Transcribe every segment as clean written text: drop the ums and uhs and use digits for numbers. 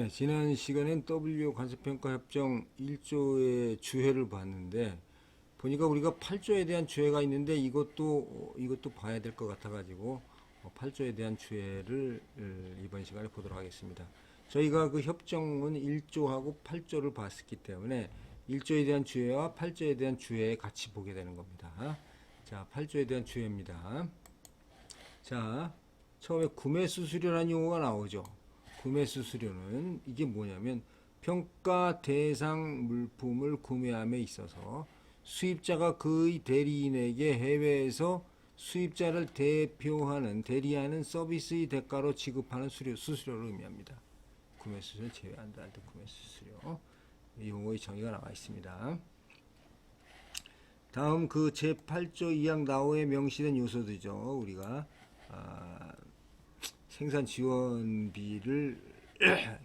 네, 지난 시간엔 W 관세평가협정 1조의 주회를 봤는데 보니까 우리가 8조에 대한 주회가 있는데 이것도 봐야 될 것 같아가지고 8조에 대한 주회를 이번 시간에 보도록 하겠습니다. 저희가 그 협정은 1조하고 8조를 봤기 때문에 1조에 대한 주회와 8조에 대한 주회 같이 보게 되는 겁니다. 자, 8조에 대한 주회입니다. 자, 처음에 구매수수료라는 용어가 나오죠. 구매수수료는 이게 뭐냐면 평가 대상 물품을 구매함에 있어서 수입자가 그의 대리인에게 해외에서 수입자를 대리하는 서비스의 대가로 지급하는 수수료를 의미합니다. 구매수수료 제외한다 할 때 구매수수료 이 용어의 정의가 나와 있습니다. 다음 그 제8조 2항 나오에 명시된 요소들이죠. 우리가 생산 지원비를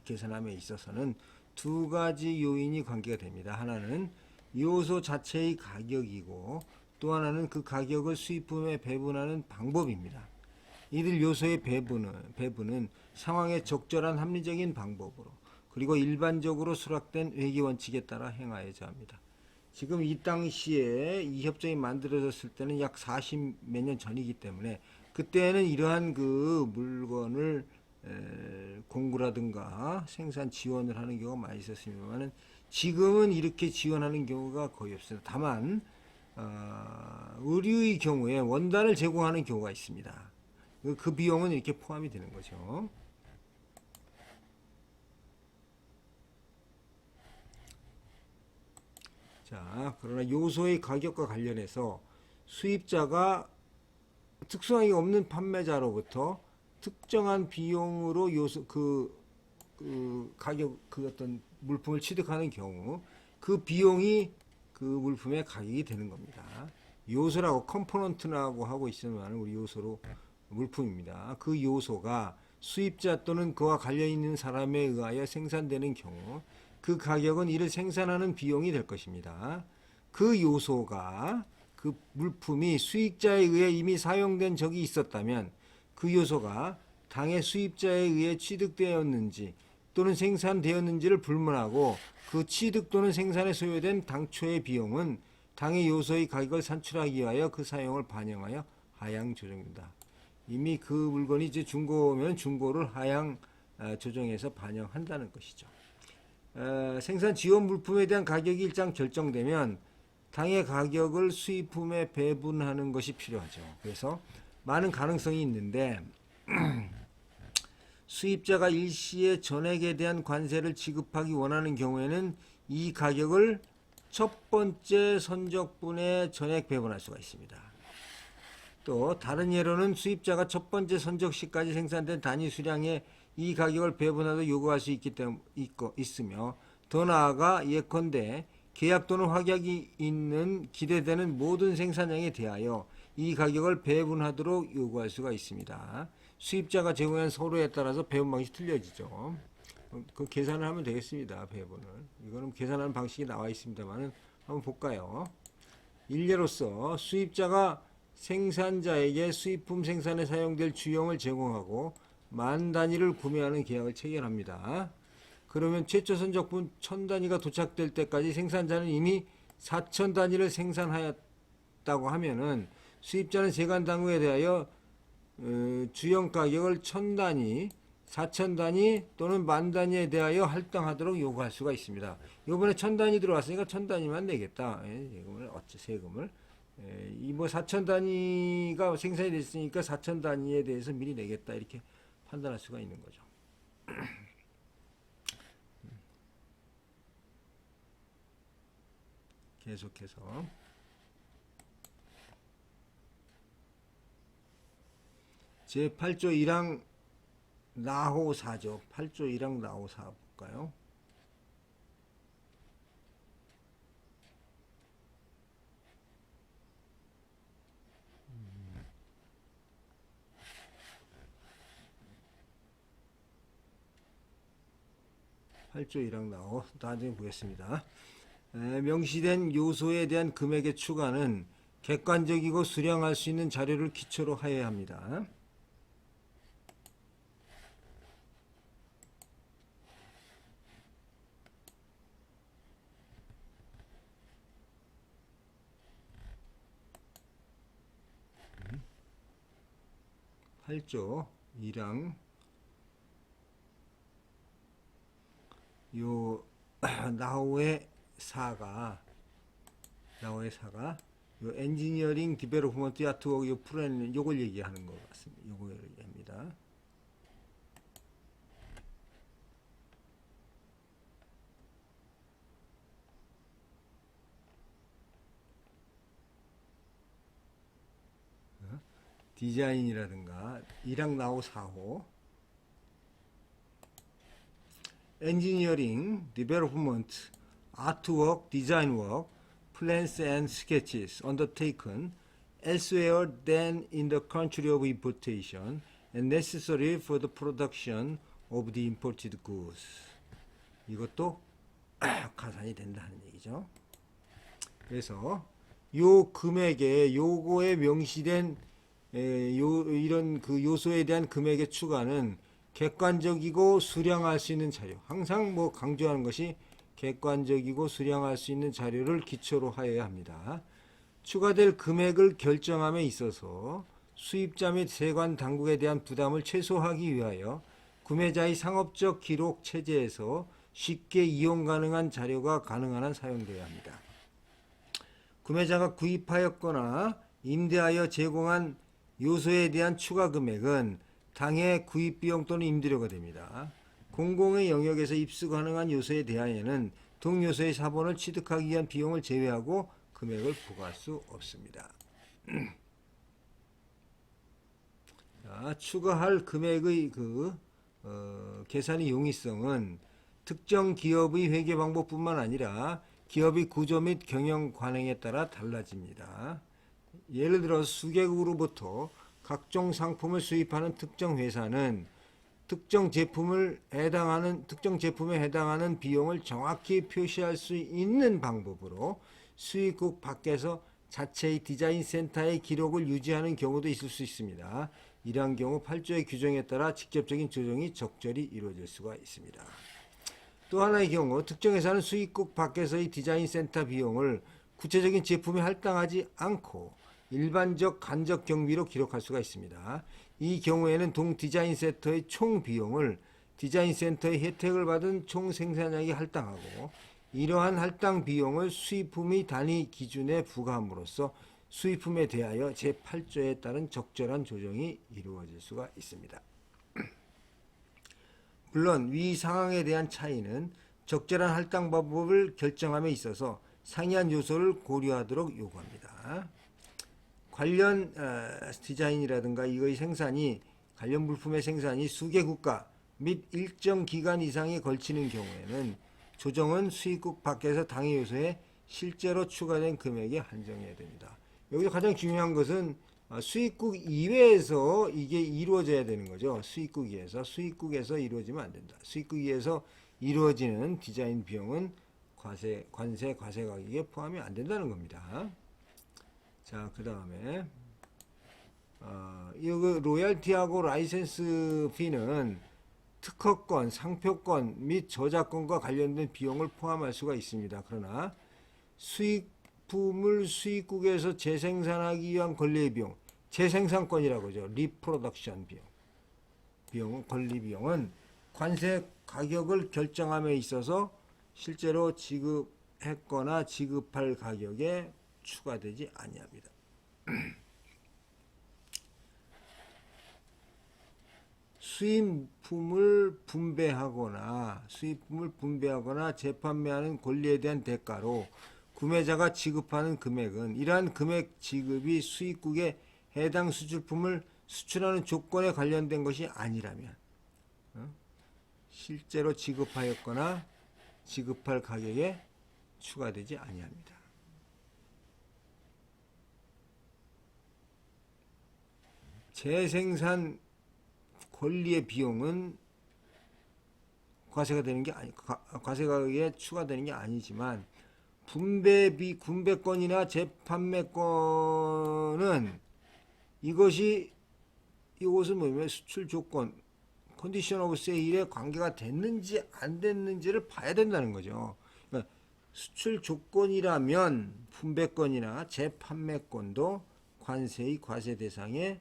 계산함에 있어서는 두 가지 요인이 관계가 됩니다. 하나는 요소 자체의 가격이고 또 하나는 그 가격을 수입품에 배분하는 방법입니다. 이들 요소의 배분은 상황에 적절한 합리적인 방법으로 그리고 일반적으로 수락된 회계원칙에 따라 행하여야 합니다. 지금 이 당시에 이 협정이 만들어졌을 때는 약 40 몇 년 전이기 때문에 그때는 이러한 그 물건을 공구라든가 생산 지원을 하는 경우가 많이 있었습니다만 지금은 이렇게 지원하는 경우가 거의 없어요. 다만 의류의 경우에 원단을 제공하는 경우가 있습니다. 그 비용은 이렇게 포함이 되는 거죠. 자, 그러나 요소의 가격과 관련해서 수입자가 특수성이 없는 판매자로부터 특정한 비용으로 요소 가격 어떤 물품을 취득하는 경우 그 비용이 그 물품의 가격이 되는 겁니다. 요소라고 컴포넌트라고 하고 있으면 우리 요소로 물품입니다. 그 요소가 수입자 또는 그와 관련 있는 사람에 의하여 생산되는 경우 그 가격은 이를 생산하는 비용이 될 것입니다. 그 요소가 그 물품이 수입자에 의해 이미 사용된 적이 있었다면 그 요소가 당의 수입자에 의해 취득되었는지 또는 생산되었는지를 불문하고 그 취득 또는 생산에 소요된 당초의 비용은 당의 요소의 가격을 산출하기 위하여 그 사용을 반영하여 하향 조정된다. 이미 그 물건이 이제 중고면 중고를 하향 조정해서 반영한다는 것이죠. 생산 지원 물품에 대한 가격이 일정 결정되면 당의 가격을 수입품에 배분하는 것이 필요하죠. 그래서 많은 가능성이 있는데 수입자가 일시에 전액에 대한 관세를 지급하기 원하는 경우에는 이 가격을 첫 번째 선적분에 전액 배분할 수가 있습니다. 또 다른 예로는 수입자가 첫 번째 선적 시까지 생산된 단위 수량의 이 가격을 배분하도록 요구할 수 있으며 더 나아가 예컨대 계약 또는 확약이 있는 기대되는 모든 생산량에 대하여 이 가격을 배분하도록 요구할 수가 있습니다. 수입자가 제공한 서류에 따라서 배분 방식이 틀려지죠. 그 계산을 하면 되겠습니다. 배분을. 이거는 계산하는 방식이 나와 있습니다만 한번 볼까요? 일례로서 수입자가 생산자에게 수입품 생산에 사용될 주형을 제공하고 만 단위를 구매하는 계약을 체결합니다. 그러면 최초 선적분 1000단위가 도착될 때까지 생산자는 이미 4000단위를 생산하였다고 하면은 수입자는 세관 당국에 대하여 주형 가격을 1000단위, 4000단위 또는 만 단위에 대하여 할당하도록 요구할 수가 있습니다. 이번에 1000단위 들어왔으니까 1000단위만 내겠다. 세금을. 이 4000단위가 생산이 됐으니까 4000단위에 대해서 미리 내겠다. 이렇게 판단할 수가 있는 거죠. 계속해서 제8조 1항 나호 4죠. 8조 1항 나호 4 볼까요? (8조 1항) 나오 나중에 보겠습니다. 명시된 요소에 대한 금액의 추가는 객관적이고 수량할 수 있는 자료를 기초로 하여야 합니다. 8조 1항 요 나우의 4가 요 엔지니어링 디벨롭먼트 아트웍 요 프로그램 요걸 얘기하는 것 같습니다. 요걸 얘기합니다. 디자인이라든가 1항 나우 4호 엔지니어링 디벨롭먼트 아트웍 디자인 웍 plans and sketches undertaken elsewhere than in the country of importation and necessary for the production of the imported goods. 이것도 가산이 된다는 얘기죠. 그래서 요 금액에 요거에 명시된 이런 그 요소에 대한 금액의 추가는 객관적이고 수량할 수 있는 자료. 항상 뭐 강조하는 것이 객관적이고 수량할 수 있는 자료를 기초로 하여야 합니다. 추가될 금액을 결정함에 있어서 수입자 및 세관 당국에 대한 부담을 최소화하기 위하여 구매자의 상업적 기록 체제에서 쉽게 이용 가능한 자료가 가능한 한 사용되어야 합니다. 구매자가 구입하였거나 임대하여 제공한 요소에 대한 추가 금액은 당해 구입 비용 또는 임대료가 됩니다. 공공의 영역에서 입수 가능한 요소에 대하여는 동요소의 사본을 취득하기 위한 비용을 제외하고 금액을 부과할 수 없습니다. 자, 추가할 금액의 계산의 용이성은 특정 기업의 회계 방법뿐만 아니라 기업의 구조 및 경영 관행에 따라 달라집니다. 예를 들어 수개국으로부터 각종 상품을 수입하는 특정 회사는 특정 제품에 해당하는 비용을 정확히 표시할 수 있는 방법으로 수입국 밖에서 자체의 디자인 센터의 기록을 유지하는 경우도 있을 수 있습니다. 이러한 경우 8조의 규정에 따라 직접적인 조정이 적절히 이루어질 수가 있습니다. 또 하나의 경우 특정 회사는 수입국 밖에서의 디자인 센터 비용을 구체적인 제품에 할당하지 않고 일반적 간접 경비로 기록할 수가 있습니다. 이 경우에는 동 디자인 센터의 총 비용을 디자인 센터의 혜택을 받은 총 생산량에 할당하고 이러한 할당 비용을 수입품의 단위 기준에 부과함으로써 수입품에 대하여 제8조에 따른 적절한 조정이 이루어질 수가 있습니다. 물론 위 상황에 대한 차이는 적절한 할당 방법을 결정함에 있어서 상이한 요소를 고려하도록 요구합니다. 관련 디자인이라든가 이거의 생산이 관련 물품의 생산이 수개 국가 및 일정 기간 이상에 걸치는 경우에는 조정은 수입국 밖에서 당해 요소에 실제로 추가된 금액에 한정해야 됩니다. 여기서 가장 중요한 것은 수입국 이외에서 이게 이루어져야 되는 거죠. 수입국에서 이루어지면 안 된다. 수입국에서 이루어지는 디자인 비용은 관세 가격에 포함이 안 된다는 겁니다. 자, 그 다음에 이거 로열티하고 라이센스 피는 특허권, 상표권 및 저작권과 관련된 비용을 포함할 수가 있습니다. 그러나 수입품을 수입국에서 재생산하기 위한 권리 비용, 재생산권이라고 하죠. 리프로덕션 비용, 권리 비용은 관세 가격을 결정함에 있어서 실제로 지급했거나 지급할 가격에 추가되지 아니합니다. 수입품을 분배하거나 재판매하는 권리에 대한 대가로 구매자가 지급하는 금액은 이러한 금액 지급이 수입국에 해당 수출품을 수출하는 조건에 관련된 것이 아니라면 실제로 지급하였거나 지급할 가격에 추가되지 아니합니다. 재생산 권리의 비용은 과세 가격에 추가되는 게 아니지만 분배권이나 재판매권은 이것은 뭐냐면 수출 조건 컨디션 오브 세일에 관계가 됐는지 안 됐는지를 봐야 된다는 거죠. 그러니까 수출 조건이라면 분배권이나 재판매권도 관세의 과세 대상에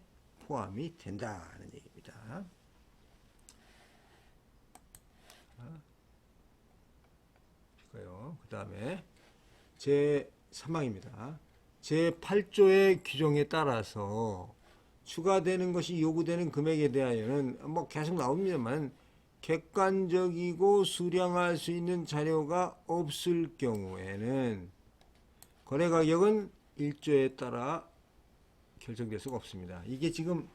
포함이 된다는 얘기입니다. 그 다음에 제3항입니다. 제8조의 규정에 따라서 추가되는 것이 요구되는 금액에 대하여는 뭐 계속 나옵니다만 객관적이고 수량할 수 있는 자료가 없을 경우에는 거래 가격은 1조에 따라 결정될 수가 없습니다. 이게 지금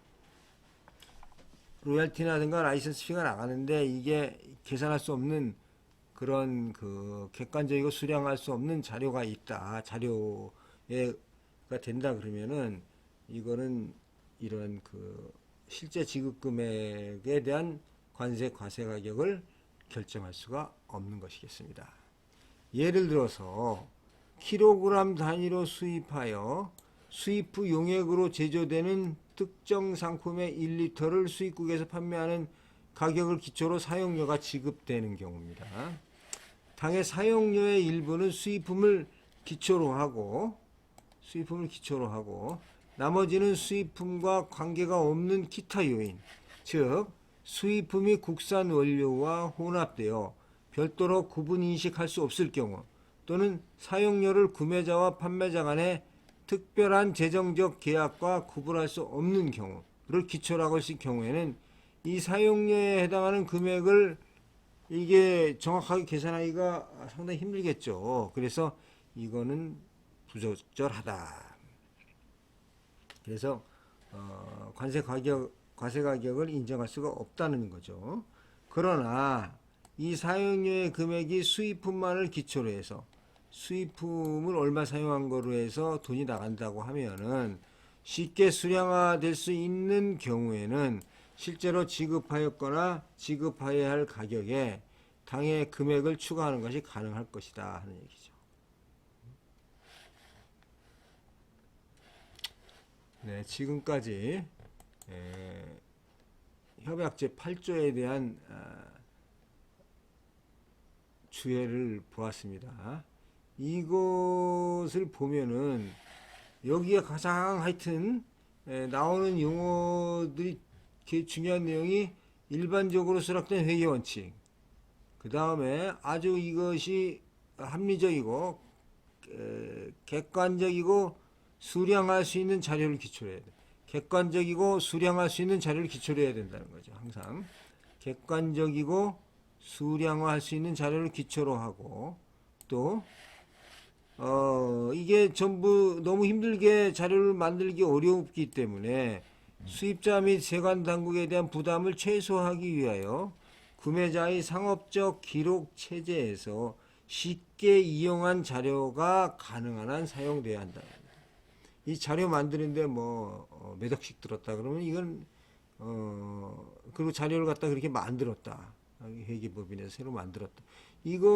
로열티라든가 라이선스 피가 나가는데 이게 계산할 수 없는 그런 그 객관적이고 수량할 수 없는 자료가 있다. 자료가 된다 그러면은 이거는 이런 그 실제 지급 금액에 대한 관세 과세 가격을 결정할 수가 없는 것이겠습니다. 예를 들어서 킬로그램 단위로 수입하여 수입 후 용액으로 제조되는 특정 상품의 1리터를 수입국에서 판매하는 가격을 기초로 사용료가 지급되는 경우입니다. 당해 사용료의 일부는 수입품을 기초로 하고 나머지는 수입품과 관계가 없는 기타 요인, 즉 수입품이 국산 원료와 혼합되어 별도로 구분 인식할 수 없을 경우 또는 사용료를 구매자와 판매자 간에 특별한 재정적 계약과 구분할 수 없는 경우를 기초로 하고 있을 경우에는 이 사용료에 해당하는 금액을 이게 정확하게 계산하기가 상당히 힘들겠죠. 그래서 이거는 부적절하다. 그래서 과세 가격을 인정할 수가 없다는 거죠. 그러나 이 사용료의 금액이 수입품만을 기초로 해서 수입품을 얼마 사용한 거로 해서 돈이 나간다고 하면은 쉽게 수량화될 수 있는 경우에는 실제로 지급하였거나 지급하여야 할 가격에 당해 금액을 추가하는 것이 가능할 것이다 하는 얘기죠. 네, 지금까지 협약 제8조에 대한 주해를 보았습니다. 이것을 보면은 여기에 가장 하여튼 나오는 용어들이 중요한 내용이 일반적으로 수락된 회계 원칙, 그 다음에 아주 이것이 합리적이고 객관적이고 수량할 수 있는 자료를 기초로 해야 돼. 객관적이고 수량할 수 있는 자료를 기초로 해야 된다는 거죠. 항상 객관적이고 수량화할 수 있는 자료를 기초로 하고 또 이게 전부 너무 힘들게 자료를 만들기 어렵기 때문에 수입자 및 세관 당국에 대한 부담을 최소화하기 위하여 구매자의 상업적 기록 체제에서 쉽게 이용한 자료가 가능한 한 사용돼야 한다. 이 자료 만드는데 몇 억씩 들었다 그러면 이건 그리고 자료를 갖다 그렇게 만들었다. 회계법인에서 새로 만들었다. 이런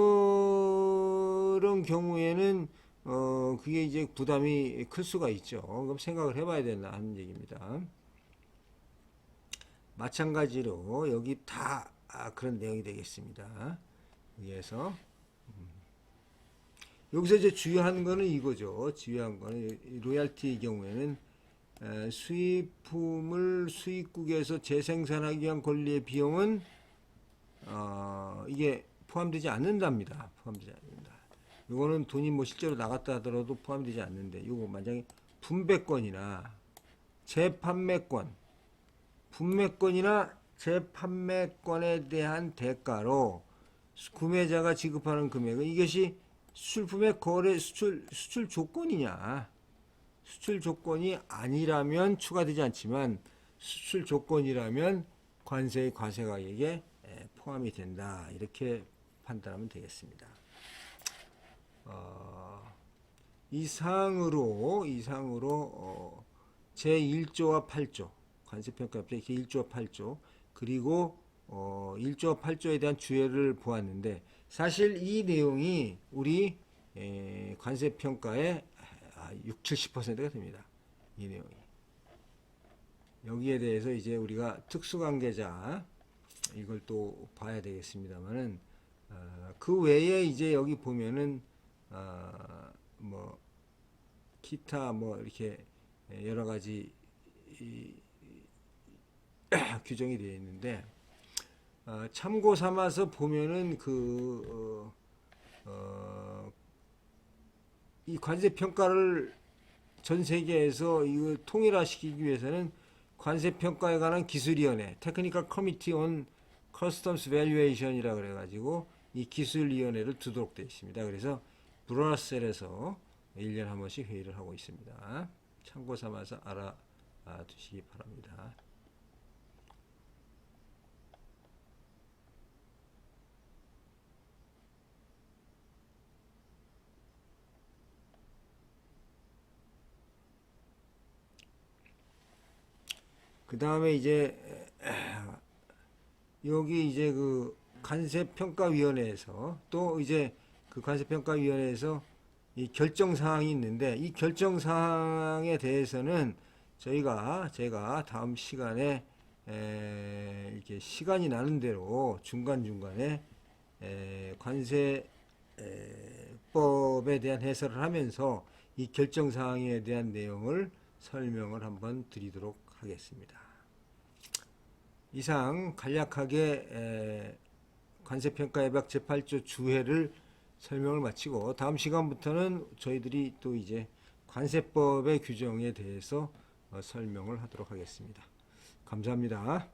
경우에는 그게 이제 부담이 클 수가 있죠. 그럼 생각을 해봐야 된다 하는 얘기입니다. 마찬가지로 여기 다 그런 내용이 되겠습니다. 여기에서 여기서 이제 주의한 거는 이거죠. 주의한 거는 로얄티의 경우에는 수입품을 수입국에서 재생산하기 위한 권리의 비용은 이게 포함되지 않는답니다. 포함되지 않는다. 이거는 돈이 뭐 실제로 나갔다 하더라도 포함되지 않는데, 이거 만약에 분배권이나 분매권이나 재판매권에 대한 대가로 구매자가 지급하는 금액은 이것이 수출품의 거래 수출 조건이냐, 수출 조건이 아니라면 추가되지 않지만 수출 조건이라면 관세의 과세 가격에 포함이 된다, 이렇게 판단하면 되겠습니다. 이상으로 제1조와 8조 관세평가법 제1조와 8조 그리고 1조와 8조에 대한 주해를 보았는데, 사실 이 내용이 우리 관세평가의 60-70%가 됩니다. 이 내용이. 여기에 대해서 이제 우리가 특수관계자 이걸 또 봐야 되겠습니다만은 그 외에 이제 여기 보면은 기타 이렇게 여러 가지 규정이 되어 있는데 참고 삼아서 보면은 이 관세 평가를 전 세계에서 이거 통일화시키기 위해서는 관세 평가에 관한 기술위원회 (Technical Committee on Customs Valuation이라 그래가지고 이 기술위원회를 두도록 되어 있습니다. 그래서 브뤼셀에서 1년에 한 번씩 회의를 하고 있습니다. 참고 삼아서 알아두시기 바랍니다. 그 다음에 이제 여기 이제 그 관세평가위원회에서 또 이제 그 관세평가위원회에서 이 결정사항이 있는데 이 결정사항에 대해서는 제가 다음 시간에 이렇게 시간이 나는 대로 중간중간에 관세법에 대한 해설을 하면서 이 결정사항에 대한 내용을 설명을 한번 드리도록 하겠습니다. 이상 간략하게 관세평가협약 제8조 주회를 설명을 마치고 다음 시간부터는 저희들이 또 이제 관세법의 규정에 대해서 설명을 하도록 하겠습니다. 감사합니다.